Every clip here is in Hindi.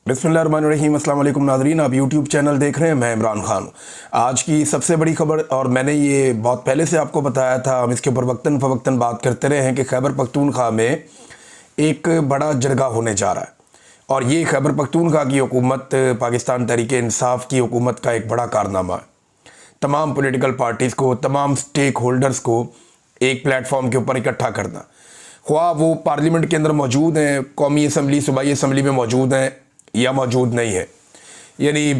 बिस्मिल्लाहिर्रहमानिर्रहीम। अस्सलाम वालेकुम नाज़रीन, आप यूट्यूब चैनल देख रहे हैं। मैं इमरान खान हूँ। आज की सबसे बड़ी खबर, और मैंने ये बहुत पहले से आपको बताया था, हम इसके ऊपर वक्तन फ़वक्तन बात करते रहे हैं कि खैबर पख्तूनख्वा में एक बड़ा जरगा होने जा रहा है। और ये खैबर पख्तूनख्वा की हुकूमत पाकिस्तान तहरीक-ए-इंसाफ की हुकूमत का एक बड़ा कारनामा है। तमाम पॉलिटिकल पार्टीज़ को, तमाम स्टेक होल्डर्स को एक प्लेटफॉर्म के ऊपर इकट्ठा करना, ख्वाह वो पार्लियामेंट के अंदर मौजूद हैं, कौमी असम्बली, सूबाई असम्बली में मौजूद हैं या मौजूद नहीं है। यानी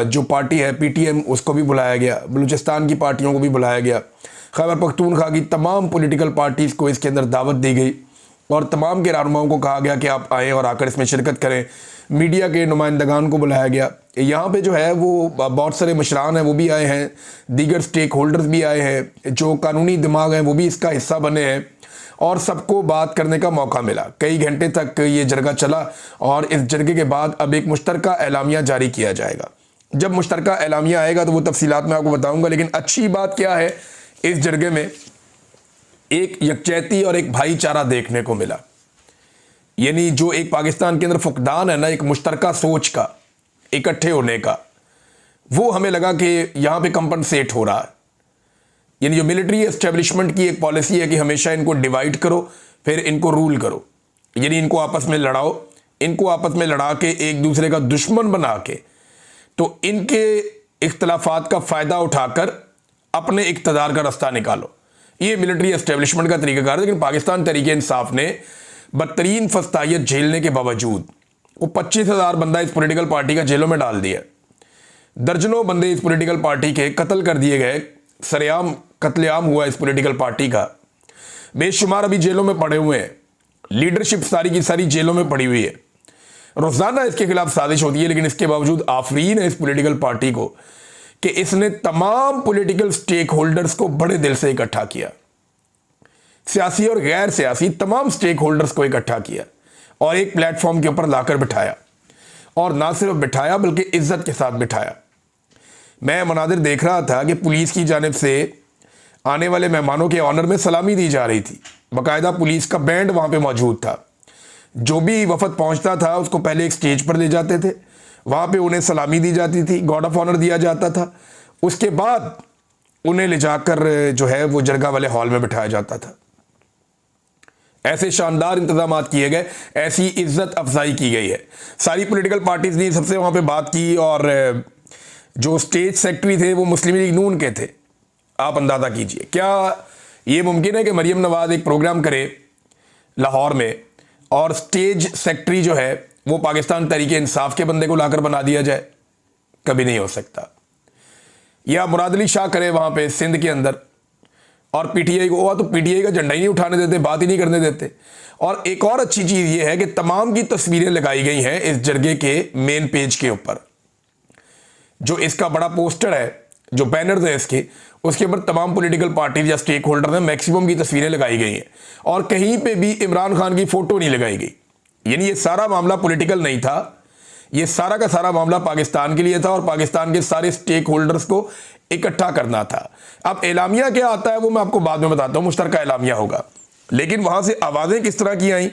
जो पार्टी है PTM, उसको भी बुलाया गया, बलूचिस्तान की पार्टियों को भी बुलाया गया, खैबर पख्तूनख्वा की तमाम पॉलिटिकल पार्टीज़ को इसके अंदर दावत दी गई और तमाम के रहनुमाओं को कहा गया कि आप आएँ और आकर इसमें शिरकत करें। मीडिया के नुमाइंदगान को बुलाया गया। यहाँ पे जो है वो बहुत सारे मशरान हैं, वो भी आए हैं, दीगर स्टेक होल्डर्स भी आए हैं, जो कानूनी दिमाग हैं वो भी इसका हिस्सा बने हैं और सबको बात करने का मौका मिला। कई घंटे तक ये जरगा चला और इस जरगे के बाद अब एक मुश्तरका एलामिया जारी किया जाएगा। जब मुश्तरका एलामिया आएगा तो वो तफसीलात मैं आपको बताऊंगा। लेकिन अच्छी बात क्या है, इस जरगे में एक यकजहती और एक भाईचारा देखने को मिला। यानी जो एक पाकिस्तान के अंदर फुकदान है ना, एक मुश्तरका सोच का, इकट्ठे होने का, वो हमें लगा कि यहाँ पे कंपनसेट हो रहा है। यानी जो मिलिट्री एस्टेब्लिशमेंट की एक पॉलिसी है कि हमेशा इनको डिवाइड करो फिर इनको रूल करो, यानी इनको आपस में लड़ाओ, इनको आपस में लड़ा के एक दूसरे का दुश्मन बना के तो इनके इख्तलाफात का फ़ायदा उठाकर अपने इक़्तिदार का रास्ता निकालो। ये मिलिट्री एस्टेब्लिशमेंट का तरीक़ाकार है। लेकिन पाकिस्तान तहरीक-ए-इंसाफ ने बदतरीन फस्तायत झेलने के बावजूद वो 25,000 बंदा इस पॉलिटिकल पार्टी का जेलों में डाल दिया। दर्जनों बंदे इस पॉलिटिकल पार्टी के कत्ल कर दिए गए, सरेआम कत्लेआम हुआ इस पॉलिटिकल पार्टी का। बेशुमार अभी जेलों में पड़े हुए हैं, लीडरशिप सारी की सारी जेलों में पड़ी हुई है। रोज़ाना इसके खिलाफ साजिश होती है, लेकिन इसके बावजूद आफरीन है इस पॉलिटिकल पार्टी को कि इसने तमाम पॉलिटिकल स्टेक होल्डर्स को बड़े दिल से इकट्ठा किया, सियासी और गैर सियासी तमाम स्टेक होल्डर्स को इकट्ठा किया और एक प्लेटफॉर्म के ऊपर लाकर बिठाया। और ना सिर्फ बिठाया बल्कि इज्जत के साथ बिठाया। मैं मनादिर देख रहा था कि पुलिस की जानिब से आने वाले मेहमानों के ऑनर में सलामी दी जा रही थी। बाकायदा पुलिस का बैंड वहाँ पे मौजूद था। जो भी वफद पहुँचता था उसको पहले एक स्टेज पर ले जाते थे, वहाँ पे उन्हें सलामी दी जाती थी, गार्ड ऑफ ऑनर दिया जाता था। उसके बाद उन्हें ले जाकर जो है वो जरगा वाले हॉल में बिठाया जाता था। ऐसे शानदार इंतजाम किए गए, ऐसी इज्जत अफजाई की गई है। सारी पॉलिटिकल पार्टीज़ ने सबसे वहाँ पर बात की और जो स्टेज सेक्रेटरी थे वो मुस्लिम लीग नून के थे। आप अंदाज़ा कीजिए, क्या ये मुमकिन है कि मरियम नवाज़ एक प्रोग्राम करे लाहौर में और स्टेज सेक्रेटरी जो है वो पाकिस्तान तहरीक-ए-इंसाफ के बंदे को लाकर बना दिया जाए? कभी नहीं हो सकता। या मुराद अली शाह करे वहाँ पे सिंध के अंदर और PTI को हुआ तो PTI का झंडा ही नहीं उठाने देते, बात ही नहीं करने देते। और एक और अच्छी चीज़ ये है कि तमाम की तस्वीरें लगाई गई हैं इस जरगे के मेन पेज के ऊपर। जो इसका बड़ा पोस्टर है, जो बैनर्स है इसके, उसके ऊपर तमाम पॉलिटिकल पार्टीज या स्टेक होल्डर ने मैक्सिमम की तस्वीरें लगाई गई हैं और कहीं पे भी इमरान खान की फ़ोटो नहीं लगाई गई। यानी ये सारा मामला पॉलिटिकल नहीं था, ये सारा का सारा मामला पाकिस्तान के लिए था और पाकिस्तान के सारे स्टेक होल्डर्स को इकट्ठा करना था। अब एलामिया क्या आता है वो मैं आपको बाद में बताता हूँ, मुश्तरका एलामिया होगा। लेकिन वहाँ से आवाज़ें किस तरह की आई,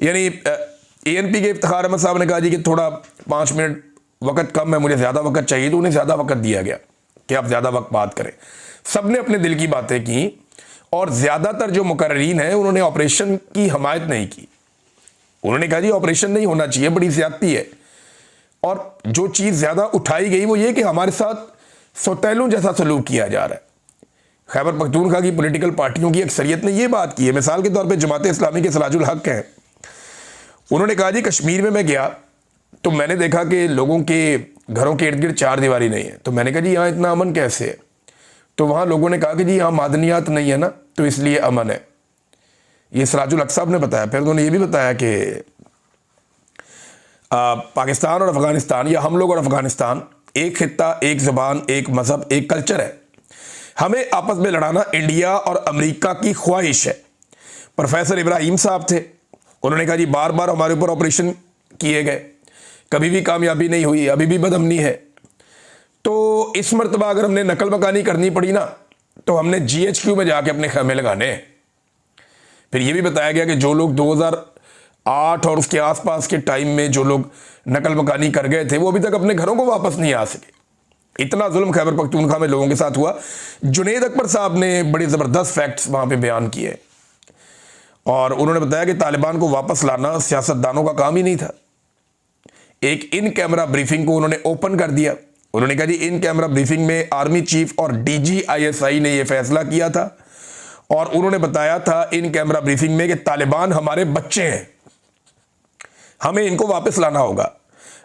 यानी ANP के इफ्तिखार अहमद साहब ने कहा जी कि थोड़ा 5 मिनट वक़्त कम है, मुझे ज़्यादा वक़्त चाहिए, तो उन्हें ज़्यादा वक़्त दिया गया कि आप ज़्यादा वक्त बात करें। सब ने अपने दिल की बातें की और ज़्यादातर जो मुकर्रीन हैं उन्होंने ऑपरेशन की हमायत नहीं की। उन्होंने कहा जी ऑपरेशन नहीं होना चाहिए, बड़ी ज़्यादती है। और जो चीज़ ज़्यादा उठाई गई वो ये कि हमारे साथ सौतेलों जैसा सलूक किया जा रहा है। खैबर पख्तूनख्वा की पॉलिटिकल पार्टियों की अक्सरियत ने यह बात की है। मिसाल के तौर पर जमात इस्लामी के सराजुल हक हैं, उन्होंने कहा जी कश्मीर में मैं गया तो मैंने देखा कि लोगों के घरों के इर्द गिर्द 4 दीवारी नहीं है। तो मैंने कहा जी यहाँ इतना अमन कैसे है? तो वहाँ लोगों ने कहा कि जी यहाँ मादनियात नहीं है ना, तो इसलिए अमन है। ये सराजुल हक साहब ने बताया। फिर उन्होंने ये भी बताया कि पाकिस्तान और अफ़गानिस्तान या हम लोग और अफ़गानिस्तान एक खित्ता, एक ज़बान, एक मज़हब, एक कल्चर है। हमें आपस में लड़ाना इंडिया और अमेरिका की ख्वाहिश है। प्रोफेसर इब्राहिम साहब थे, उन्होंने कहा जी बार बार हमारे ऊपर ऑपरेशन किए गए, कभी भी कामयाबी नहीं हुई, अभी भी बदअमनी है। तो इस मरतबा अगर हमने नकल मकानी करनी पड़ी ना तो हमने GHQ में जाके अपने खेमे लगाने हैं। फिर यह भी बताया गया कि जो लोग 8 और उसके आसपास के टाइम में जो लोग नकल मकानी कर गए थे वो अभी तक अपने घरों को वापस नहीं आ सके। इतना जुल्म खैबर पख्तूनख्वा में लोगों के साथ हुआ। जुनैद अकबर साहब ने बड़े ज़बरदस्त फैक्ट्स वहाँ पे बयान किए और उन्होंने बताया कि तालिबान को वापस लाना सियासतदानों का काम ही नहीं था। एक इन कैमरा ब्रीफिंग को उन्होंने ओपन कर दिया। उन्होंने कहा जी इन कैमरा ब्रीफिंग में आर्मी चीफ और डीजी ISI ने यह फैसला किया था और उन्होंने बताया था इन कैमरा ब्रीफिंग में कि तालिबान हमारे बच्चे हैं, हमें इनको वापस लाना होगा।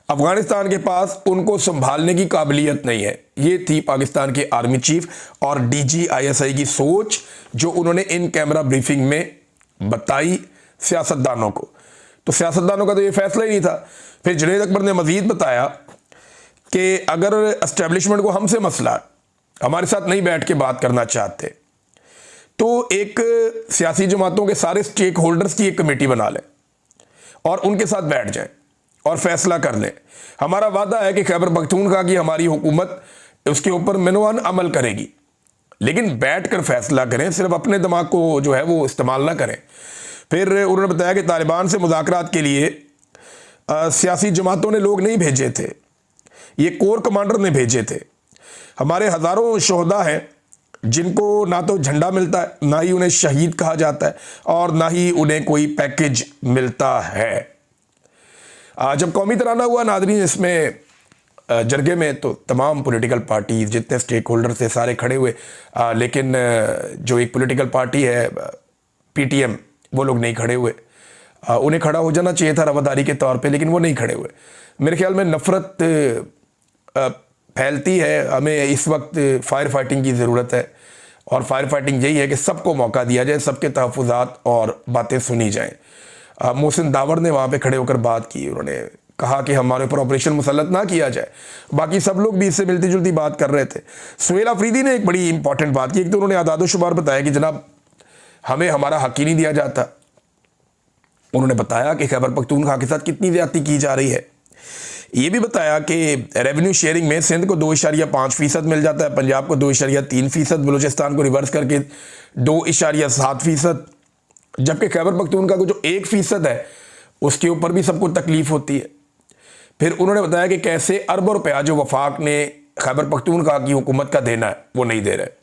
अफगानिस्तान के पास उनको संभालने की काबिलियत नहीं है। ये थी पाकिस्तान के आर्मी चीफ और डीजी ISI की सोच जो उन्होंने इन कैमरा ब्रीफिंग में बताई सियासतदानों को। तो सियासतदानों का तो ये फैसला ही नहीं था। फिर जुनैद अकबर ने मजीद बताया कि अगर एस्टेब्लिशमेंट को हमसे मसला, हमारे साथ नहीं बैठ के बात करना चाहते, तो एक सियासी जमातों के सारे स्टेक होल्डर्स की एक कमेटी बना लें और उनके साथ बैठ जाएं और फैसला कर लें। हमारा वादा है कि खैबर पख्तूनख्वा की हमारी हुकूमत उसके ऊपर मिनवान अमल करेगी, लेकिन बैठ कर फैसला करें, सिर्फ अपने दिमाग को जो है वो इस्तेमाल ना करें। फिर उन्होंने बताया कि तालिबान से मुज़ाकरात के लिए सियासी जमातों ने लोग नहीं भेजे थे, ये कोर कमांडर ने भेजे थे। हमारे हज़ारों शोहदा हैं जिनको ना तो झंडा मिलता है, ना ही उन्हें शहीद कहा जाता है और ना ही उन्हें कोई पैकेज मिलता है। जब कौमी तराना हुआ नाज़रीन, इसमें जरगे में तो तमाम पॉलिटिकल पार्टीज जितने स्टेक होल्डर थे सारे खड़े हुए, लेकिन जो एक पॉलिटिकल पार्टी है PTM वो लोग नहीं खड़े हुए। उन्हें खड़ा हो जाना चाहिए था रवादारी के तौर पे, लेकिन वो नहीं खड़े हुए। मेरे ख्याल में नफ़रत फैलती है। हमें इस वक्त फायर फाइटिंग की ज़रूरत है और फायर फाइटिंग यही है कि सबको मौका दिया जाए, सबके तहफ़्फ़ुज़ात और बातें सुनी जाएं। मोहसिन दावर ने वहाँ पे खड़े होकर बात की। उन्होंने कहा कि हमारे ऊपर ऑपरेशन मुसल्लत ना किया जाए। बाकी सब लोग भी इससे मिलती जुलती बात कर रहे थे। सुहेल अफरीदी ने एक बड़ी इंपॉर्टेंट बात की। एक तो उन्होंने आदाद शुमार बताया कि जनाब हमें हमारा हक ही नहीं दिया जाता। उन्होंने बताया कि खैबर पख्तूनख्वा के साथ कितनी ज़्यादती की जा रही है। ये भी बताया कि रेवेन्यू शेयरिंग में सिंध को 2.5% मिल जाता है, पंजाब को 2.3%, बलूचिस्तान को रिवर्स करके 2.7%, जबकि खैबर पख्तूनख्वा को जो 1% है उसके ऊपर भी सबको तकलीफ होती है। फिर उन्होंने बताया कि कैसे अरबों रुपया जो वफाक ने खैबर पख्तूनख्वा की हुकूमत का देना है वो नहीं दे रहे।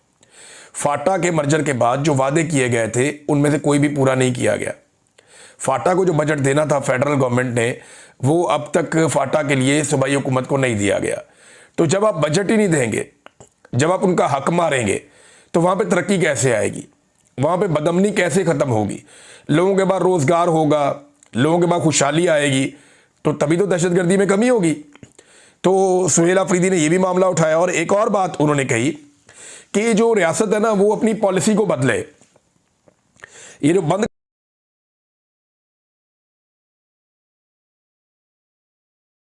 फाटा के मर्जर के बाद जो वादे किए गए थे उनमें से कोई भी पूरा नहीं किया गया। फाटा को जो बजट देना था फेडरल गवर्नमेंट ने, वो अब तक फाटा के लिए सूबाई हुकूमत को नहीं दिया गया। तो जब आप बजट ही नहीं देंगे, जब आप उनका हक मारेंगे, तो वहाँ पे तरक्की कैसे आएगी, वहाँ पे बदअमनी कैसे ख़त्म होगी, लोगों के पास रोज़गार होगा, लोगों के पास खुशहाली आएगी, तो तभी तो दहशतगर्दी में कमी होगी। तो सुहेल अफरीदी ने यह भी मामला उठाया और एक और बात उन्होंने कही कि जो रियासत है ना वो अपनी पॉलिसी को बदले। ये जो बंद